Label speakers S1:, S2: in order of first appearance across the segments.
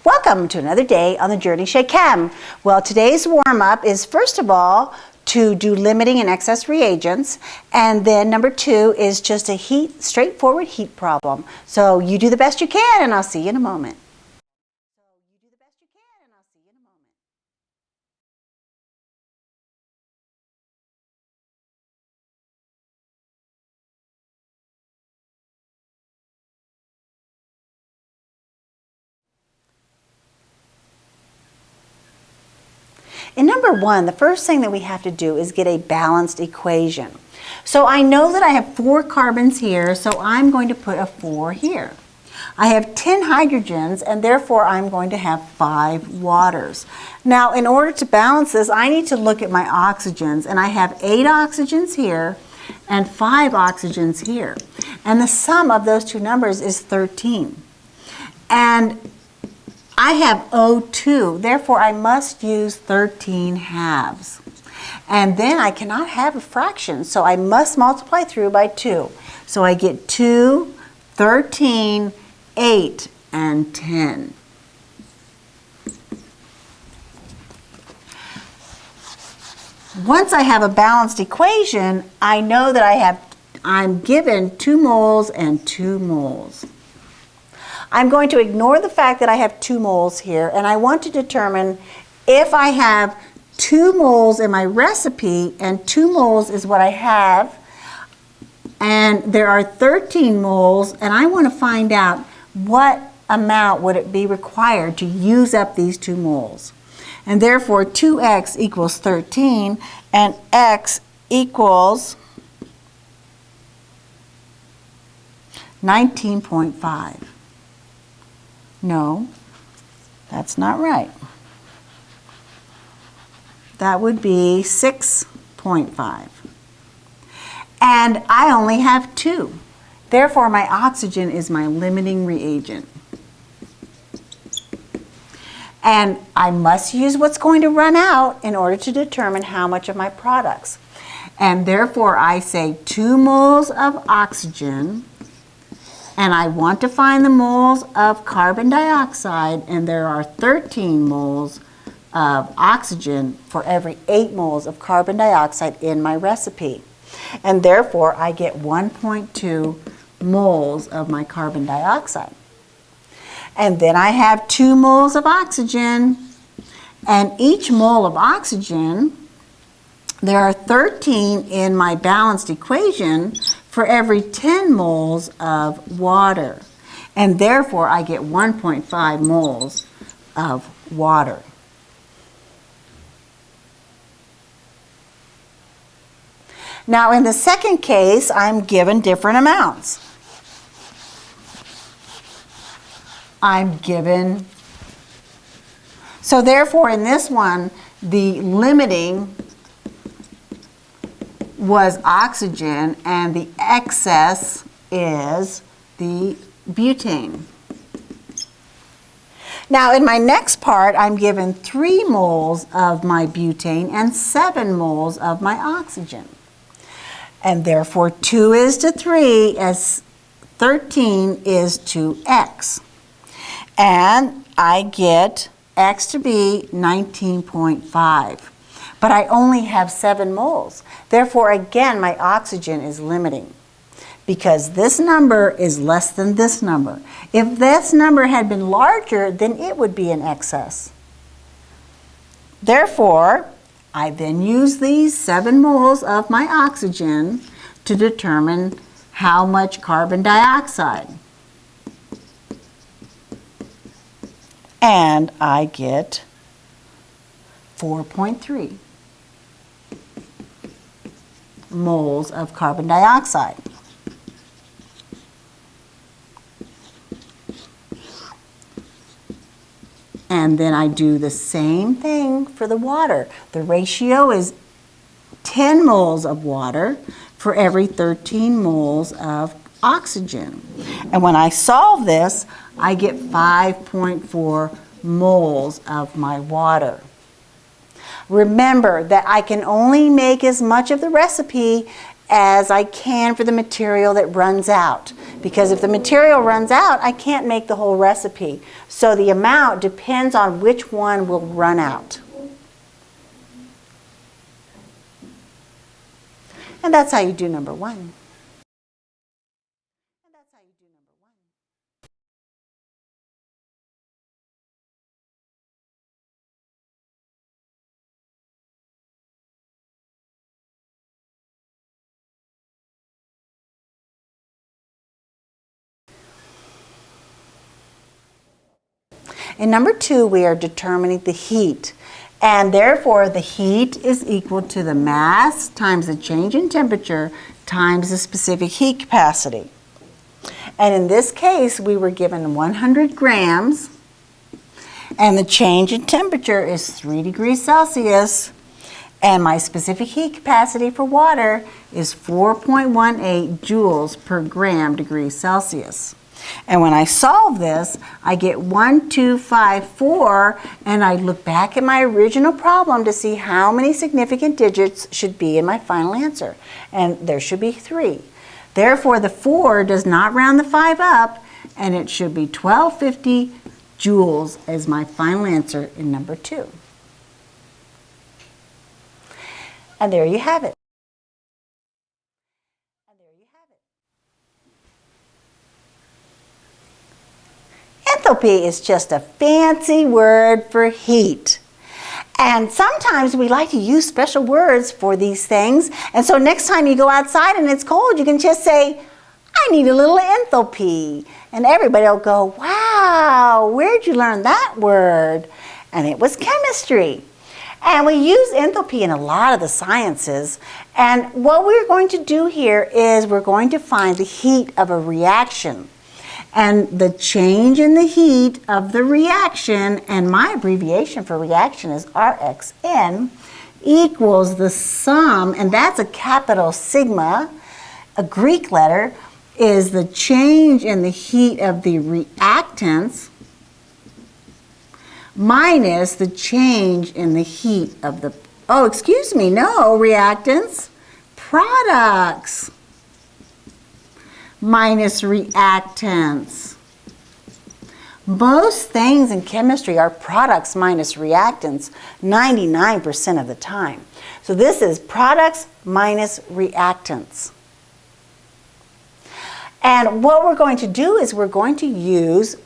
S1: Welcome to another day on the Journey Chez Chem. Well, today's warm-up is first of all to do limiting and excess reagents, and then number 2 is just a straightforward heat problem. So you do the best you can, and I'll see you in a moment. In number 1, the first thing that we have to do is get a balanced equation. So I know that I have 4 carbons here, so I'm going to put a 4 here. I have 10 hydrogens, and therefore I'm going to have 5 waters. Now, in order to balance this, I need to look at my oxygens, and I have 8 oxygens here and 5 oxygens here. And the sum of those two numbers is 13. And I have O2, therefore I must use 13 halves. And then I cannot have a fraction, so I must multiply through by 2. So I get 2, 13, 8, and 10. Once I have a balanced equation, I know that I'm given 2 moles and 2 moles. I'm going to ignore the fact that I have 2 moles here, and I want to determine if I have 2 moles in my recipe, and 2 moles is what I have, and there are 13 moles, and I want to find out what amount would it be required to use up these 2 moles. And therefore 2x equals 13, and x equals 19.5. No, that's not right. That would be 6.5. And I only have 2. Therefore, my oxygen is my limiting reagent. And I must use what's going to run out in order to determine how much of my products. And therefore, I say 2 moles of oxygen, and I want to find the moles of carbon dioxide, and there are 13 moles of oxygen for every 8 moles of carbon dioxide in my recipe. And therefore, I get 1.2 moles of my carbon dioxide. And then I have 2 moles of oxygen, and each mole of oxygen, there are 13 in my balanced equation for every 10 moles of water. And therefore, I get 1.5 moles of water. Now, in the second case, I'm given different amounts. So therefore, in this one, the limiting was oxygen, and the excess is the butane. Now, in my next part, I'm given 3 moles of my butane and 7 moles of my oxygen. And therefore, 2 is to 3 as 13 is to x. And I get x to be 19.5. But I only have 7 moles. Therefore, again, my oxygen is limiting because this number is less than this number. If this number had been larger, then it would be in excess. Therefore, I then use these 7 moles of my oxygen to determine how much carbon dioxide. And I get 4.3 moles of carbon dioxide. And then I do the same thing for the water. The ratio is 10 moles of water for every 13 moles of oxygen. And when I solve this, I get 5.4 moles of my water. Remember that I can only make as much of the recipe as I can for the material that runs out, because if the material runs out, I can't make the whole recipe. So the amount depends on which one will run out. And that's how you do number 1. In number 2, we are determining the heat. And therefore, the heat is equal to the mass times the change in temperature times the specific heat capacity. And in this case, we were given 100 grams, and the change in temperature is 3 degrees Celsius, and my specific heat capacity for water is 4.18 joules per gram degrees Celsius. And when I solve this, I get 1254, and I look back at my original problem to see how many significant digits should be in my final answer. And there should be 3. Therefore, the 4 does not round the 5 up, and it should be 1250 joules as my final answer in number 2. And there you have it. Enthalpy is just a fancy word for heat. And sometimes we like to use special words for these things. And so next time you go outside and it's cold, you can just say, I need a little enthalpy. And everybody will go, wow, where'd you learn that word? And it was chemistry. And we use enthalpy in a lot of the sciences. And what we're going to do here is we're going to find the heat of a reaction. And the change in the heat of the reaction, and my abbreviation for reaction is RXN, equals the sum, and that's a capital sigma, a Greek letter, is the change in the heat of the reactants minus the change in the heat of the, reactants, products. Minus reactants. Most things in chemistry are products minus reactants 99% of the time. So this is products minus reactants. And what we're going to do is we're going to use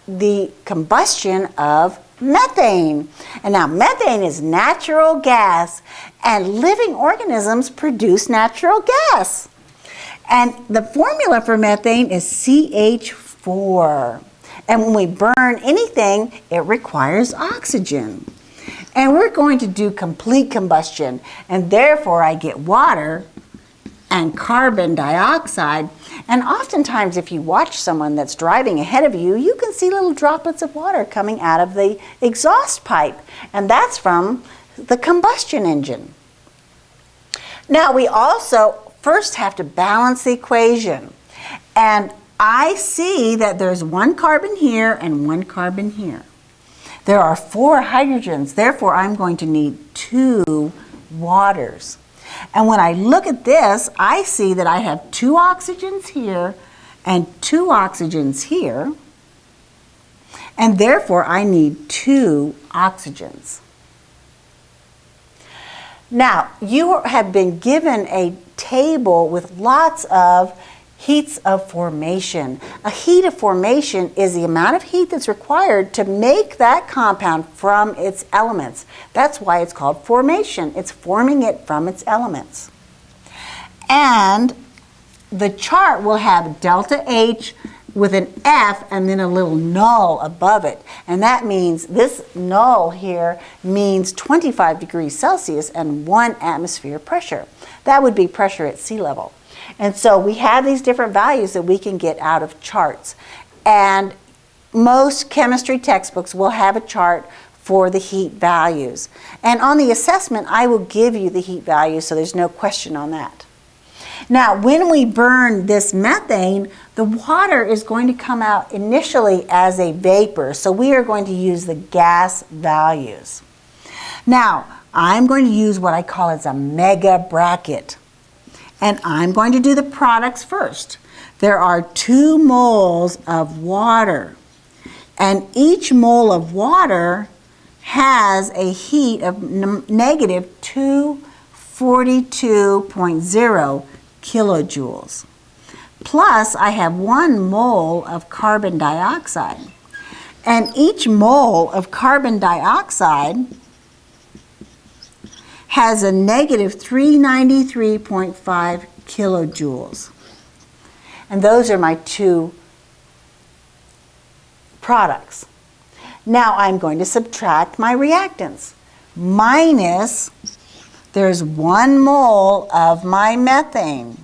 S1: the combustion of methane. And now methane is natural gas, and living organisms produce natural gas. And the formula for methane is CH4. And when we burn anything, it requires oxygen. And we're going to do complete combustion. And therefore, I get water and carbon dioxide. And oftentimes, if you watch someone that's driving ahead of you, you can see little droplets of water coming out of the exhaust pipe. And that's from the combustion engine. Now, we also first have to balance the equation. And I see that there's 1 carbon here and 1 carbon here. There are 4 hydrogens, therefore I'm going to need 2 waters. And when I look at this, I see that I have 2 oxygens here and 2 oxygens here, and therefore I need 2 oxygens. Now, you have been given a table with lots of heats of formation. A heat of formation is the amount of heat that's required to make that compound from its elements. That's why it's called formation. It's forming it from its elements. And the chart will have delta H with an F and then a little null above it. And that means this null here means 25 degrees Celsius and 1 atmosphere pressure. That would be pressure at sea level. And so we have these different values that we can get out of charts. And most chemistry textbooks will have a chart for the heat values. And on the assessment, I will give you the heat values, so there's no question on that. Now, when we burn this methane, the water is going to come out initially as a vapor. So we are going to use the gas values. Now, I'm going to use what I call as a mega bracket. And I'm going to do the products first. there are 2 moles of water. And each mole of water has a heat of negative 242.0 kilojoules. Plus, I have 1 mole of carbon dioxide. And each mole of carbon dioxide has a negative 393.5 kilojoules. And those are my 2 products. Now I'm going to subtract my reactants. Minus, there's 1 mole of my methane.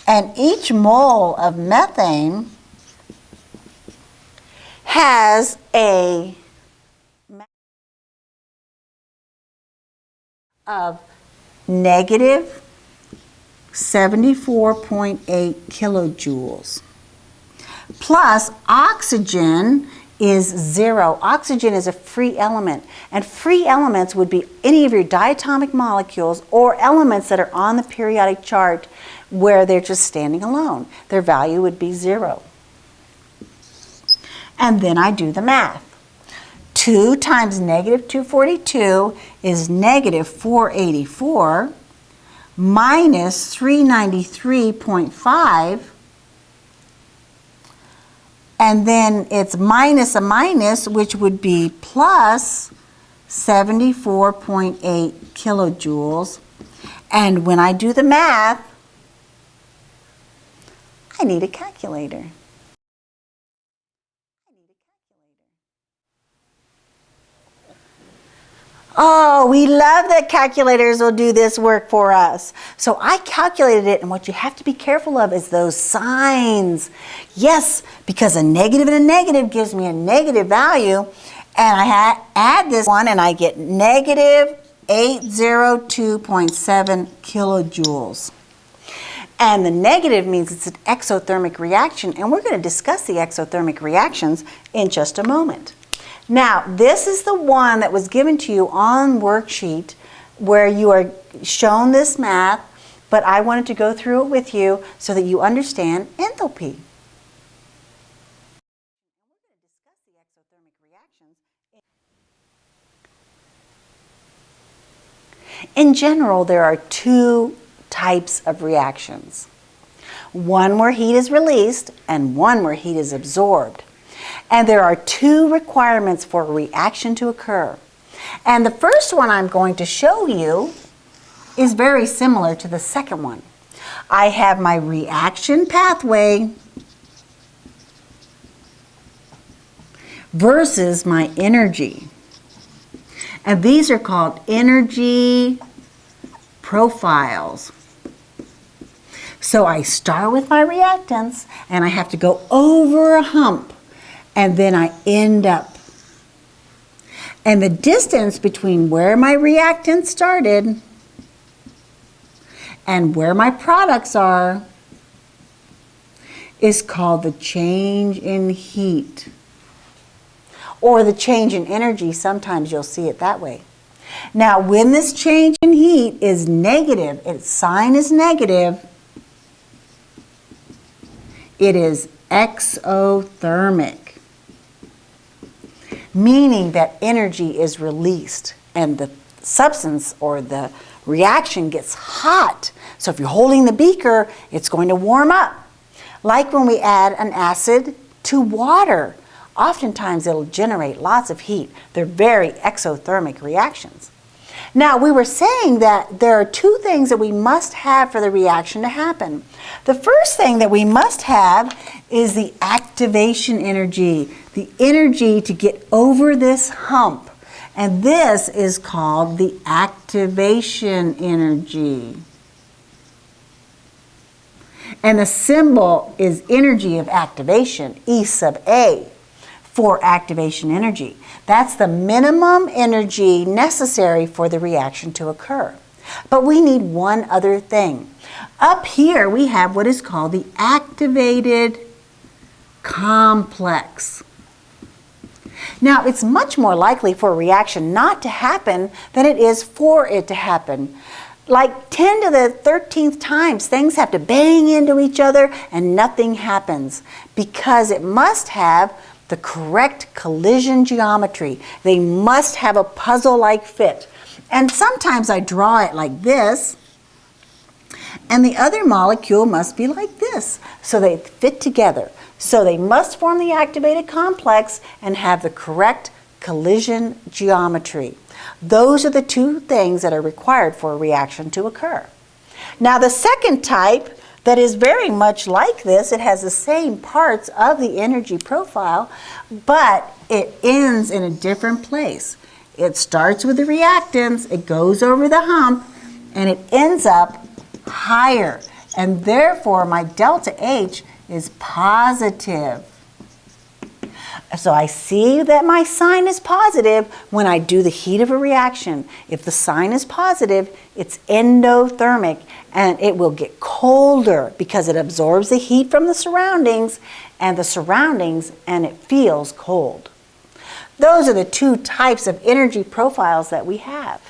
S1: And each mole of methane has a of negative 74.8 kilojoules. Plus, oxygen is 0. Oxygen is a free element, and free elements would be any of your diatomic molecules or elements that are on the periodic chart where they're just standing alone. Their value would be 0. And then I do the math. 2 times negative 242 is negative 484 minus 393.5, and then it's minus a minus, which would be plus 74.8 kilojoules. And when I do the math, I need a calculator. Oh, we love that calculators will do this work for us. So I calculated it, and what you have to be careful of is those signs. Yes, because a negative and a negative gives me a negative value, and I add this one and I get negative 802.7 kilojoules. And the negative means it's an exothermic reaction, and we're going to discuss the exothermic reactions in just a moment. Now, this is the one that was given to you on worksheet where you are shown this math, but I wanted to go through it with you so that you understand enthalpy. In general, there are 2 types of reactions. One where heat is released and one where heat is absorbed. And there are 2 requirements for a reaction to occur. And the first one I'm going to show you is very similar to the second one. I have my reaction pathway versus my energy. And these are called energy profiles. So I start with my reactants, and I have to go over a hump, and then I end up. And the distance between where my reactant started and where my products are is called the change in heat, or the change in energy. Sometimes you'll see it that way. Now, when this change in heat is negative, its sign is negative, it is exothermic, meaning that energy is released and the substance or the reaction gets hot. So if you're holding the beaker, it's going to warm up. Like when we add an acid to water, oftentimes it'll generate lots of heat. They're very exothermic reactions. Now, we were saying that there are 2 things that we must have for the reaction to happen. The first thing that we must have is the activation energy, the energy to get over this hump. And this is called the activation energy. And the symbol is energy of activation, E sub A, for activation energy. That's the minimum energy necessary for the reaction to occur. But we need one other thing. Up here we have what is called the activated complex. Now, it's much more likely for a reaction not to happen than it is for it to happen. like 10 to the 13th times, things have to bang into each other and nothing happens because it must have the correct collision geometry. They must have a puzzle-like fit. And sometimes I draw it like this, and the other molecule must be like this. So they fit together. So they must form the activated complex and have the correct collision geometry. Those are the two things that are required for a reaction to occur. Now the second type that is very much like this, it has the same parts of the energy profile, but it ends in a different place. It starts with the reactants, it goes over the hump, and it ends up higher. And therefore my delta H is positive. So I see that my sign is positive when I do the heat of a reaction. If the sign is positive, it's endothermic, and it will get colder because it absorbs the heat from the surroundings, and it feels cold. Those are the two types of energy profiles that we have.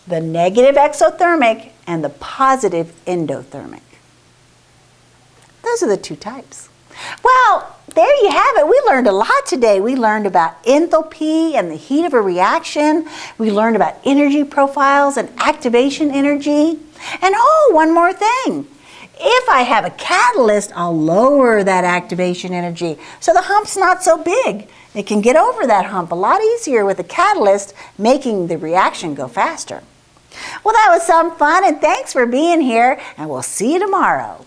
S1: The negative exothermic and the positive endothermic. Those are the two types. Well, there you have it. We learned a lot today. We learned about enthalpy and the heat of a reaction. We learned about energy profiles and activation energy. And oh, one more thing. If I have a catalyst, I'll lower that activation energy so the hump's not so big. It can get over that hump a lot easier with a catalyst, making the reaction go faster. Well, that was some fun, and thanks for being here, and we'll see you tomorrow.